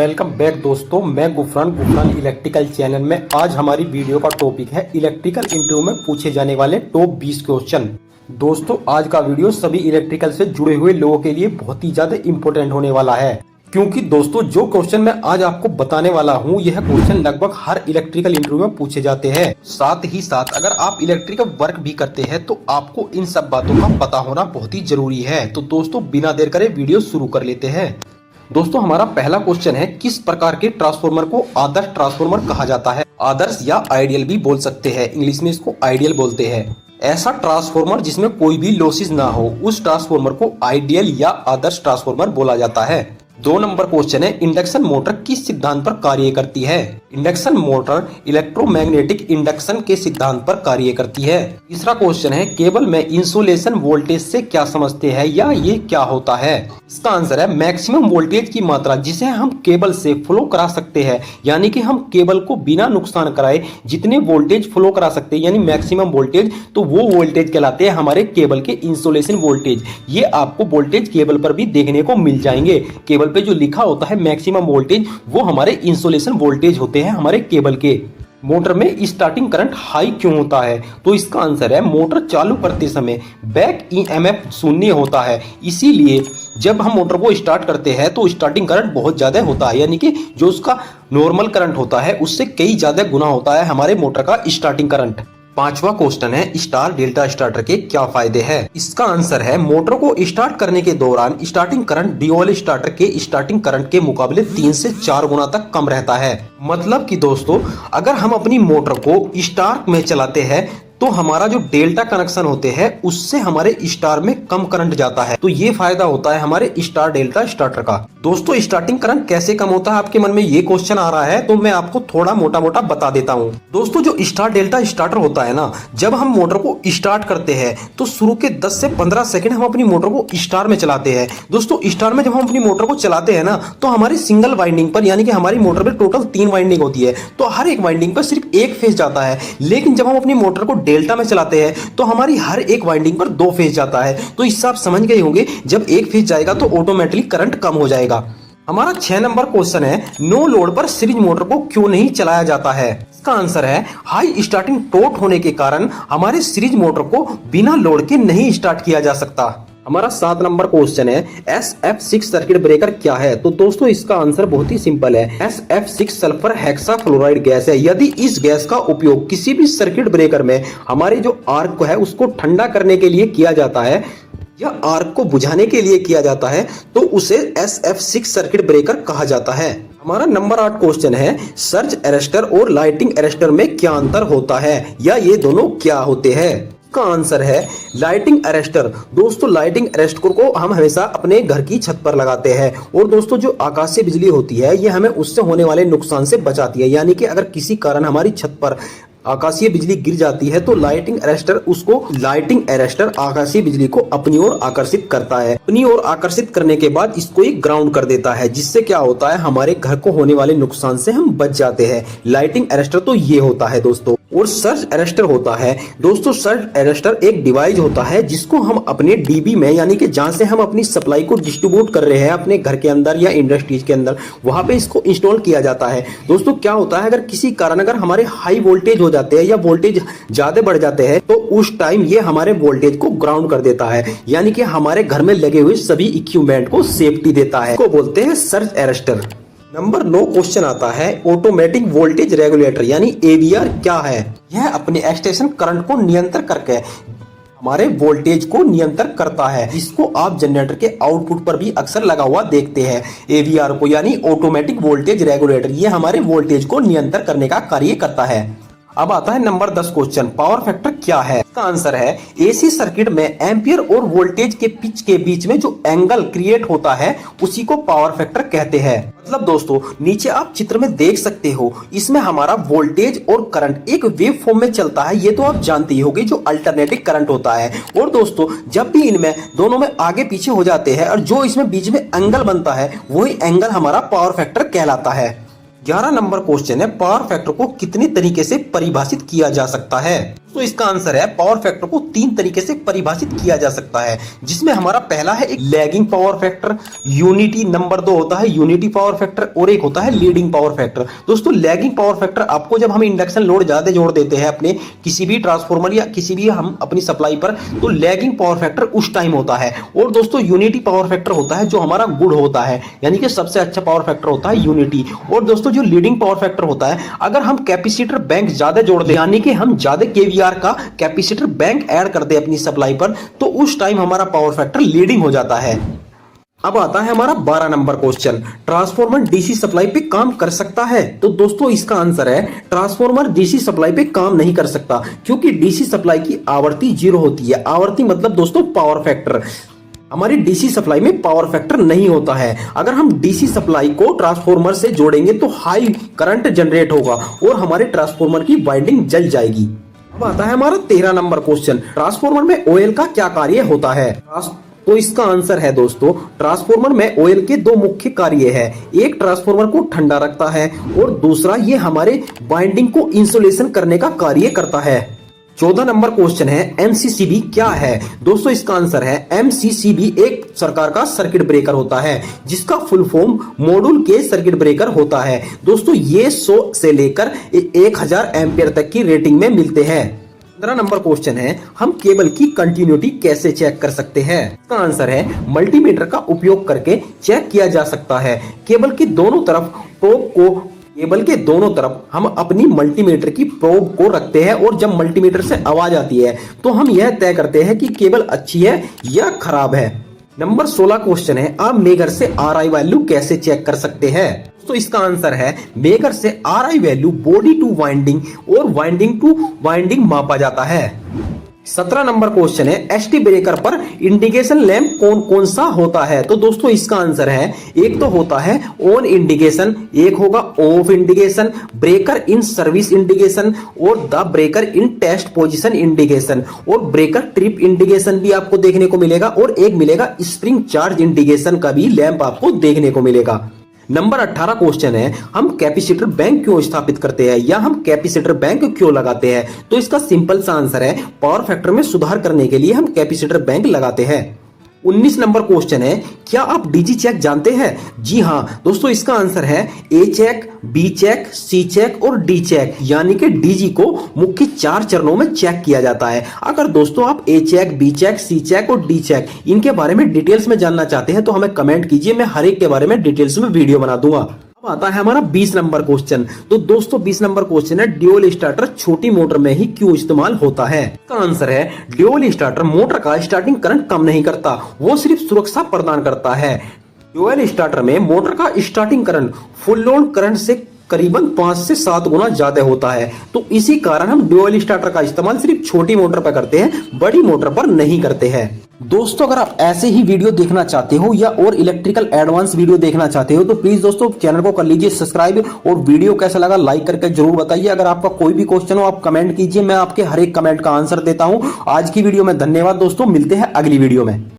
Welcome back दोस्तों, मैं Gufran electrical channel में। आज हमारी वीडियो का टॉपिक है इलेक्ट्रिकल इंटरव्यू में पूछे जाने वाले टॉप 20 क्वेश्चन। दोस्तों आज का वीडियो सभी इलेक्ट्रिकल से जुड़े हुए लोगों के लिए बहुत ही ज्यादा इम्पोर्टेंट होने वाला है, क्योंकि दोस्तों जो क्वेश्चन मैं आज आपको बताने वाला हूं, यह क्वेश्चन लगभग हर इलेक्ट्रिकल इंटरव्यू में पूछे जाते हैं। साथ ही साथ अगर आप इलेक्ट्रिकल वर्क भी करते हैं तो आपको इन सब बातों का पता होना बहुत ही जरूरी है। तो दोस्तों बिना देर करे वीडियो शुरू कर लेते हैं। दोस्तों हमारा पहला क्वेश्चन है, किस प्रकार के ट्रांसफार्मर को आदर्श ट्रांसफार्मर कहा जाता है? आदर्श या आइडियल भी बोल सकते हैं, इंग्लिश में इसको आइडियल बोलते हैं। ऐसा ट्रांसफार्मर जिसमें कोई भी लॉसेस ना हो, उस ट्रांसफार्मर को आइडियल या आदर्श ट्रांसफार्मर बोला जाता है। 2 नंबर क्वेश्चन है, इंडक्शन मोटर किस सिद्धांत पर कार्य करती है? इंडक्शन मोटर इलेक्ट्रोमैग्नेटिक इंडक्शन के सिद्धांत पर कार्य करती है। तीसरा क्वेश्चन है, केबल में इंसुलेशन वोल्टेज से क्या समझते हैं या ये क्या होता है? इसका आंसर है मैक्सिमम वोल्टेज की मात्रा जिसे हम केबल से फ्लो करा सकते हैं, यानी कि हम केबल को बिना नुकसान कराए जितने वोल्टेज फ्लो करा सकते हैं, यानी मैक्सिमम वोल्टेज, तो वो वोल्टेज कहलाते हैं हमारे केबल के इंसुलेशन वोल्टेज। ये आपको वोल्टेज केबल पर भी देखने को मिल जाएंगे। केबल पे जो लिखा होता है मैक्सिमम वोल्टेज, वो हमारे इंसुलेशन वोल्टेज होते हैं हमारे केबल के। मोटर में स्टार्टिंग करंट हाई क्यों होता है? तो इसका आंसर है मोटर चालू करते समय बैक ईएमएफ शून्य होता है, इसीलिए जब हम मोटर को स्टार्ट करते हैं तो स्टार्टिंग करंट बहुत ज्यादा होता है, यानी कि जो उसका नॉर्मल करंट होता है उससे कई ज्यादा गुना होता है हमारे मोटर का स्टार्टिंग करंट। 5वां क्वेश्चन है, स्टार डेल्टा स्टार्टर के क्या फायदे हैं? इसका आंसर है मोटर को स्टार्ट करने के दौरान स्टार्टिंग करंट ड्यूअल स्टार्टर के स्टार्टिंग करंट के मुकाबले 3 से 4 गुना तक कम रहता है। मतलब कि दोस्तों अगर हम अपनी मोटर को स्टार में चलाते हैं तो हमारा जो डेल्टा कनेक्शन होते हैं उससे हमारे स्टार में कम करंट जाता है। तो ये फायदा होता है हमारे स्टार डेल्टा स्टार्टर का। दोस्तों स्टार्टिंग करंट कैसे कम होता है, आपके मन में ये क्वेश्चन आ रहा है, तो मैं आपको थोड़ा मोटा मोटा बता देता हूँ। दोस्तों जो स्टार डेल्टा स्टार्टर होता है ना, जब हम मोटर को स्टार्ट करते हैं तो शुरू के 10 से 15 सेकंड हम अपनी मोटर को स्टार में चलाते हैं। दोस्तों स्टार में जब हम अपनी मोटर को चलाते हैं ना, तो हमारी सिंगल वाइंडिंग पर, यानी कि हमारी मोटर में टोटल 3 वाइंडिंग होती है, तो हर एक वाइंडिंग पर सिर्फ एक फेज जाता है। लेकिन जब हम अपनी मोटर को डेल्टा में चलाते हैं तो हमारी हर एक वाइंडिंग पर 2 फेज जाता है। तो इससे आप समझ गए होंगे जब एक फेज जाएगा तो ऑटोमेटिकली करंट कम हो जाएगा। हमारा 6 नंबर क्वेश्चन है, नो लोड पर सीरीज मोटर को क्यों नहीं चलाया जाता है? इसका आंसर है हाई स्टार्टिंग टॉर्क होने के कारण हमारे सीरीज मोटर को बिना लोड के नहीं स्टार्ट किया जा सकता। हमारा 7 नंबर क्वेश्चन है, SF6 सर्किट ब्रेकर क्या है? तो दोस्तों इसका आंसर बहुत ही सिंपल है, SF6 सल्फर हेक्साफ्लोराइड गैस है। यदि इस गैस का उपयोग किसी भी सर्किट ब्रेकर में हमारे जो आर्क है उसको ठंडा करने के लिए किया जाता है या आर्क को बुझाने के लिए किया जाता है, तो उसे SF6 सर्किट ब्रेकर कहा जाता है। हमारा नंबर 8 क्वेश्चन है, सर्ज अरेस्टर और लाइटिंग अरेस्टर में क्या अंतर होता है या ये दोनों क्या होते हैं? का आंसर है लाइटिंग अरेस्टर। दोस्तों लाइटिंग अरेस्टर को हम हमेशा अपने घर की छत पर लगाते हैं, और दोस्तों जो आकाशीय बिजली होती है ये हमें उससे होने वाले नुकसान से बचाती है, यानी कि अगर किसी कारण हमारी छत पर आकाशीय बिजली गिर जाती है तो लाइटिंग अरेस्टर आकाशीय बिजली को अपनी ओर आकर्षित करता है। अपनी ओर आकर्षित करने के बाद इसको एक ग्राउंड कर देता है, जिससे क्या होता है हमारे घर को होने वाले नुकसान से हम बच जाते हैं। लाइटिंग अरेस्टर तो ये होता है दोस्तों। और सर्ज अरेस्टर होता है, दोस्तों सर्ज अरेस्टर एक डिवाइस होता है जिसको हम अपने डीबी में, यानी कि जहां से हम अपनी सप्लाई को डिस्ट्रीब्यूट कर रहे हैं अपने घर के अंदर या इंडस्ट्रीज के अंदर, वहां पे इसको इंस्टॉल किया जाता है। दोस्तों क्या होता है, अगर किसी कारण अगर हमारे हाई वोल्टेज हो जाते हैं या वोल्टेज ज्यादा बढ़ जाते हैं तो उस टाइम ये हमारे वोल्टेज को ग्राउंड कर देता है, यानी कि हमारे घर में लगे हुए सभी इक्विपमेंट को सेफ्टी देता है, इसको बोलते हैं सर्ज अरेस्टर। नंबर 9 क्वेश्चन आता है, ऑटोमेटिक वोल्टेज रेगुलेटर यानी AVR क्या है? यह अपने एक्सटेंशन करंट को नियंत्रण करके हमारे वोल्टेज को नियंत्रण करता है। इसको आप जनरेटर के आउटपुट पर भी अक्सर लगा हुआ देखते हैं AVR को, यानी ऑटोमेटिक वोल्टेज रेगुलेटर। ये हमारे वोल्टेज को नियंत्रण करने का कार्य करता है। अब आता है नंबर 10 क्वेश्चन, पावर फैक्टर क्या है? इसका आंसर है AC सर्किट में एम्पियर और वोल्टेज के पिच के बीच में जो एंगल क्रिएट होता है उसी को पावर फैक्टर कहते हैं। मतलब दोस्तों नीचे आप चित्र में देख सकते हो, इसमें हमारा वोल्टेज और करंट एक वेव फॉर्म में चलता है, ये तो आप जानते ही होंगे, जो अल्टरनेटिंग करंट होता है। और दोस्तों जब भी इनमें दोनों में आगे पीछे हो जाते हैं और जो इसमें बीच में एंगल बनता है वही एंगल हमारा पावर फैक्टर कहलाता है। 11 नंबर क्वेश्चन है, पावर फैक्टर को कितने तरीके से परिभाषित किया जा सकता है? तो इसका आंसर है, पावर फैक्टर को 3 तरीके से परिभाषित किया जा सकता है, जिसमें हमारा पहला है एक lagging power factor, unity, number 2 होता है यूनिटी पावर फैक्टर और एक होता है लीडिंग पावर फैक्टर। दोस्तों लैगिंग पावर फैक्टर आपको जब हम इंडक्शन लोड ज्यादा जोड़ देते हैं अपने किसी भी ट्रांसफॉर्मर या किसी भी हम अपनी सप्लाई पर, तो लैगिंग पावर फैक्टर उस टाइम होता है। और दोस्तों यूनिटी पावर फैक्टर होता है जो हमारा गुड होता है, यानी कि सबसे अच्छा पावर फैक्टर होता है यूनिटी। और दोस्तों जो लीडिंग पावर फैक्टर होता है, अगर हम कैपेसिटर बैंक ज्यादा जोड़ दें, यानी कि हम ज्यादा केवीआर का कैपेसिटर बैंक ऐड कर दे अपनी सप्लाई पर, तो उस टाइम हमारा पावर फैक्टर लीडिंग हो जाता है। अब आता है हमारा 12 number question, transformer DC supply पे काम कर सकता है? तो दोस्तों इसका आंसर है, ट्रांसफॉर्मर डीसी सप्लाई पे काम नहीं कर सकता, क्योंकि डीसी सप्लाई की आवृत्ति 0 होती है। आवृत्ति मतलब दोस्तों पावर फैक्टर। हमारी डीसी सप्लाई में पावर फैक्टर नहीं होता है। अगर हम डीसी सप्लाई को ट्रांसफॉर्मर से जोड़ेंगे तो हाई करंट जनरेट होगा और हमारे ट्रांसफॉर्मर की वाइंडिंग जल जाएगी। अब आता है हमारा 13 नंबर क्वेश्चन, ट्रांसफॉर्मर में ऑयल का क्या कार्य होता है? तो इसका आंसर है दोस्तों, ट्रांसफॉर्मर में ऑयल के 2 मुख्य कार्य है। एक ट्रांसफॉर्मर को ठंडा रखता है और दूसरा ये हमारे वाइंडिंग को इंसुलेशन करने का कार्य करता है। 14 नंबर क्वेश्चन है, एमसीसीबी क्या है? दोस्तों इसका आंसर है, एमसीसीबी एक प्रकार का सर्किट ब्रेकर होता है, जिसका फुल फॉर्म मॉड्यूल के सर्किट ब्रेकर होता है। दोस्तों ये 100 से लेकर 1000 एम्पियर तक की रेटिंग में मिलते हैं। 15 नंबर क्वेश्चन है, हम केबल की कंटिन्यूटी कैसे चेक कर सकते हैं? इसका आंसर है, मल्टीमीटर का उपयोग करके चेक किया जा सकता है। केबल के दोनों तरफ हम अपनी मल्टीमीटर की प्रोब को रखते हैं और जब मल्टीमीटर से आवाज आती है तो हम यह तय करते हैं कि केबल अच्छी है या खराब है। नंबर 16 क्वेश्चन है, आप मेगर से आरआई वैल्यू कैसे चेक कर सकते हैं? तो इसका आंसर है, मेगर से RI value body two winding और वाइंडिंग टू वाइंडिंग मापा जाता है। 17 नंबर क्वेश्चन है, एसटी ब्रेकर पर इंडिकेशन लैंप कौन कौन सा होता है? तो दोस्तों इसका आंसर है, एक तो होता है ऑन इंडिकेशन, एक होगा off indication, breaker in service indication और the breaker in test position indication, और ब्रेकर ट्रिप इंडिकेशन भी आपको देखने को मिलेगा, और एक मिलेगा स्प्रिंग चार्ज इंडिकेशन का भी लैंप आपको देखने को मिलेगा। नंबर 18 क्वेश्चन है, हम कैपेसिटर बैंक क्यों स्थापित करते हैं या हम कैपेसिटर बैंक क्यों लगाते हैं? तो इसका सिंपल सा आंसर है, पावर फैक्टर में सुधार करने के लिए हम कैपेसिटर बैंक लगाते हैं। 19 नंबर क्वेश्चन है, क्या आप डीजी चेक जानते हैं? जी हाँ दोस्तों, इसका आंसर है ए चेक, बी चेक, सी चेक और डी चेक, यानी कि डीजी को मुख्य 4 चरणों में चेक किया जाता है। अगर दोस्तों आप ए चेक, बी चेक, सी चेक और डी चेक इनके बारे में डिटेल्स में जानना चाहते हैं तो हमें कमेंट कीजिए, मैं हर एक के बारे में डिटेल्स में वीडियो बना दूंगा। आता है हमारा 20 नंबर क्वेश्चन। तो दोस्तों 20 नंबर क्वेश्चन है, ड्यूल स्टार्टर छोटी मोटर में ही क्यों इस्तेमाल होता है? इसका आंसर है, ड्यूल स्टार्टर मोटर का स्टार्टिंग करंट कम नहीं करता, वो सिर्फ सुरक्षा प्रदान करता है। ड्यूल स्टार्टर में मोटर का starting current full load current से करीबन 5 से 7 गुना ज्यादा होता है, तो इसी कारण हम ड्यूल स्टार्टर का इस्तेमाल सिर्फ छोटी मोटर पर करते हैं, बड़ी मोटर पर नहीं करते हैं। दोस्तों अगर आप ऐसे ही वीडियो देखना चाहते हो या और इलेक्ट्रिकल एडवांस वीडियो देखना चाहते हो तो प्लीज दोस्तों चैनल को कर लीजिए सब्सक्राइब, और वीडियो कैसा लगा लाइक करके जरूर बताइए। अगर आपका कोई भी क्वेश्चन हो आप कमेंट कीजिए, मैं आपके हर एक कमेंट का आंसर देता हूं। आज की वीडियो में धन्यवाद दोस्तों, मिलते हैं अगली वीडियो में।